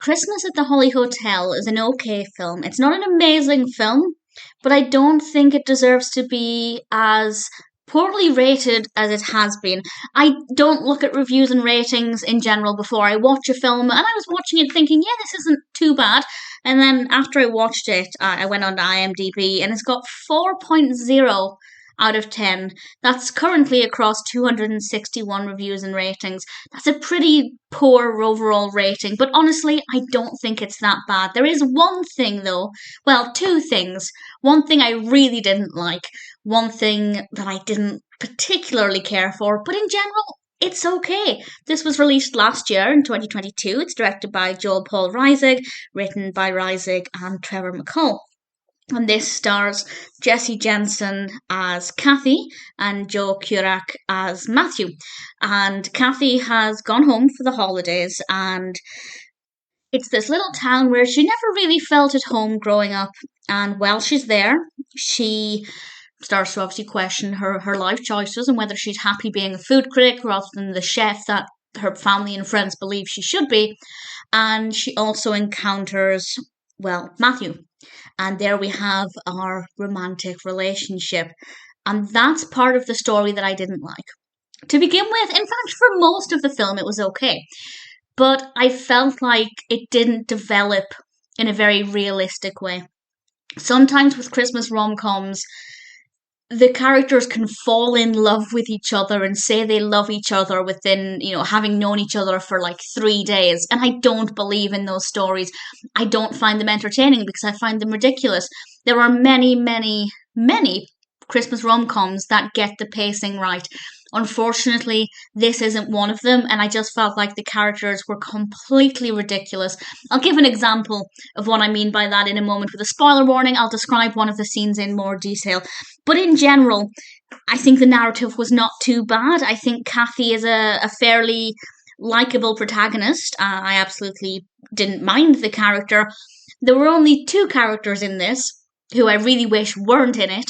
Christmas at the Holly Hotel is an okay film. It's not an amazing film, but I don't think it deserves to be as poorly rated as it has been. I don't look at reviews and ratings in general before I watch a film, and I was watching it thinking, yeah, this isn't too bad. And then after I watched it, I went on to IMDb and it's got 4.0 out of 10. That's currently across 261 reviews and ratings. That's a pretty poor overall rating, but honestly, I don't think it's that bad. There is one thing though, well, two things. One thing I really didn't like, one thing that I didn't particularly care for, but in general, it's okay. This was released last year in 2022. It's directed by Joel Paul Reisig, written by Reisig and Trevor McCall. And this stars Jesi Jensen as Kathy and Joe Kurak as Mathew. And Kathy has gone home for the holidays, and it's this little town where she never really felt at home growing up. And while she's there, she starts to obviously question her life choices and whether she's happy being a food critic rather than the chef that her family and friends believe she should be. And she also encounters, well, Mathew. And there we have our romantic relationship. And that's part of the story that I didn't like. To begin with, in fact, for most of the film, it was okay. But I felt like it didn't develop in a very realistic way. Sometimes with Christmas rom-coms, the characters can fall in love with each other and say they love each other within, having known each other for like 3 days. And I don't believe in those stories. I don't find them entertaining because I find them ridiculous. There are many, many, many Christmas rom-coms that get the pacing right. Unfortunately, this isn't one of them, and I just felt like the characters were completely ridiculous. I'll give an example of what I mean by that in a moment with a spoiler warning. I'll describe one of the scenes in more detail. But in general, I think the narrative was not too bad. I think Kathy is a fairly likeable protagonist. I absolutely didn't mind the character. There were only two characters in this who I really wish weren't in it.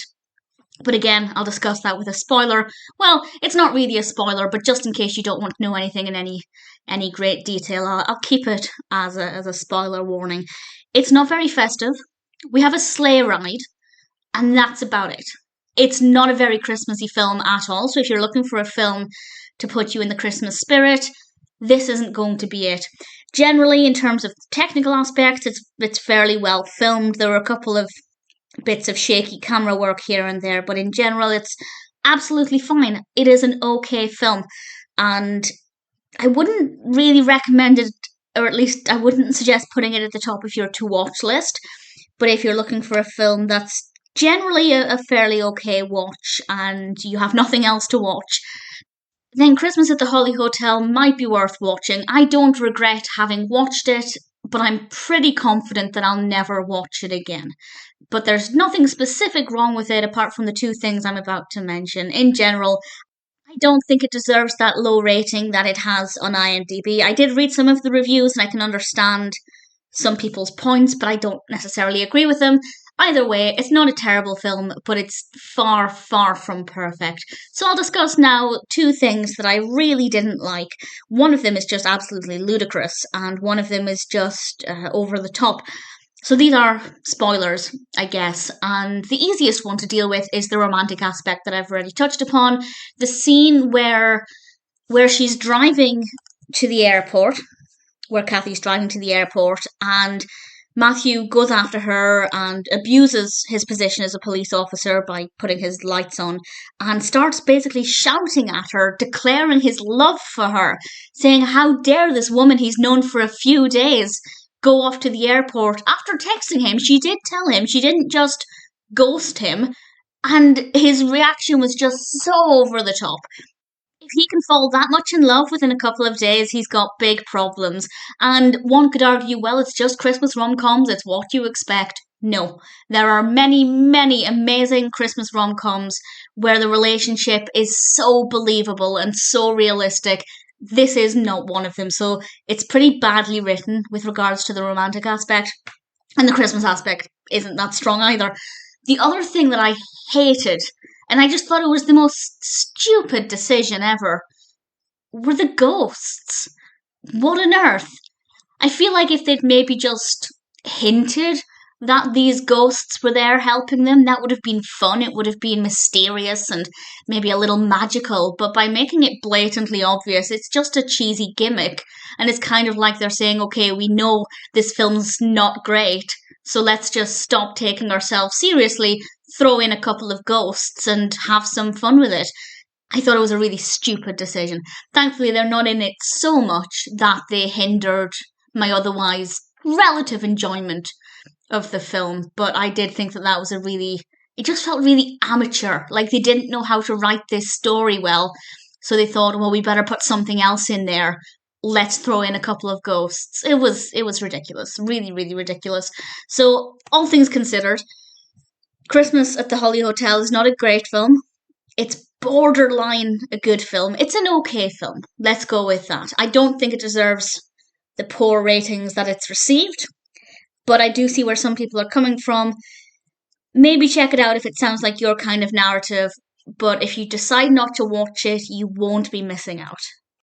But again, I'll discuss that with a spoiler. Well, it's not really a spoiler, but just in case you don't want to know anything in any great detail, I'll keep it as a spoiler warning. It's not very festive. We have a sleigh ride, and that's about it. It's not a very Christmassy film at all, so if you're looking for a film to put you in the Christmas spirit, this isn't going to be it. Generally, in terms of technical aspects, it's fairly well filmed. There are a couple of bits of shaky camera work here and there, but in general, it's absolutely fine. It is an okay film, and I wouldn't really recommend it, or at least I wouldn't suggest putting it at the top of your to-watch list, but if you're looking for a film that's generally a fairly okay watch and you have nothing else to watch, then Christmas at the Holly Hotel might be worth watching. I don't regret having watched it, but I'm pretty confident that I'll never watch it again. But there's nothing specific wrong with it apart from the two things I'm about to mention. In general, I don't think it deserves that low rating that it has on IMDb. I did read some of the reviews and I can understand some people's points, but I don't necessarily agree with them. Either way, it's not a terrible film, but it's far, far from perfect. So I'll discuss now two things that I really didn't like. One of them is just absolutely ludicrous, and one of them is just over the top. So these are spoilers, I guess, and the easiest one to deal with is the romantic aspect that I've already touched upon. The scene where she's driving to the airport, where Kathy's driving to the airport, and Mathew goes after her and abuses his position as a police officer by putting his lights on and starts basically shouting at her, declaring his love for her, saying how dare this woman he's known for a few days go off to the airport after texting him. She did tell him, she didn't just ghost him, and his reaction was just so over the top. If he can fall that much in love within a couple of days, he's got big problems. And one could argue, well, it's just Christmas rom-coms, it's what you expect. No, there are many, many amazing Christmas rom-coms where the relationship is so believable and so realistic. This is not one of them, so it's pretty badly written with regards to the romantic aspect. And the Christmas aspect isn't that strong either. The other thing that I hated, and I just thought it was the most stupid decision ever, were the ghosts. What on earth? I feel like if they'd maybe just hinted that these ghosts were there helping them, that would have been fun. It would have been mysterious and maybe a little magical. But by making it blatantly obvious, it's just a cheesy gimmick. And it's kind of like they're saying, okay, we know this film's not great, so let's just stop taking ourselves seriously, throw in a couple of ghosts, and have some fun with it. I thought it was a really stupid decision. Thankfully, they're not in it so much that they hindered my otherwise relative enjoyment of the film. But I did think that was it just felt really amateur. Like they didn't know how to write this story well. So they thought, well, we better put something else in there. Let's throw in a couple of ghosts. It was ridiculous. Really, really ridiculous. So, all things considered, Christmas at the Holly Hotel is not a great film. It's borderline a good film. It's an okay film. Let's go with that. I don't think it deserves the poor ratings that it's received, but I do see where some people are coming from. Maybe check it out if it sounds like your kind of narrative, but if you decide not to watch it, you won't be missing out.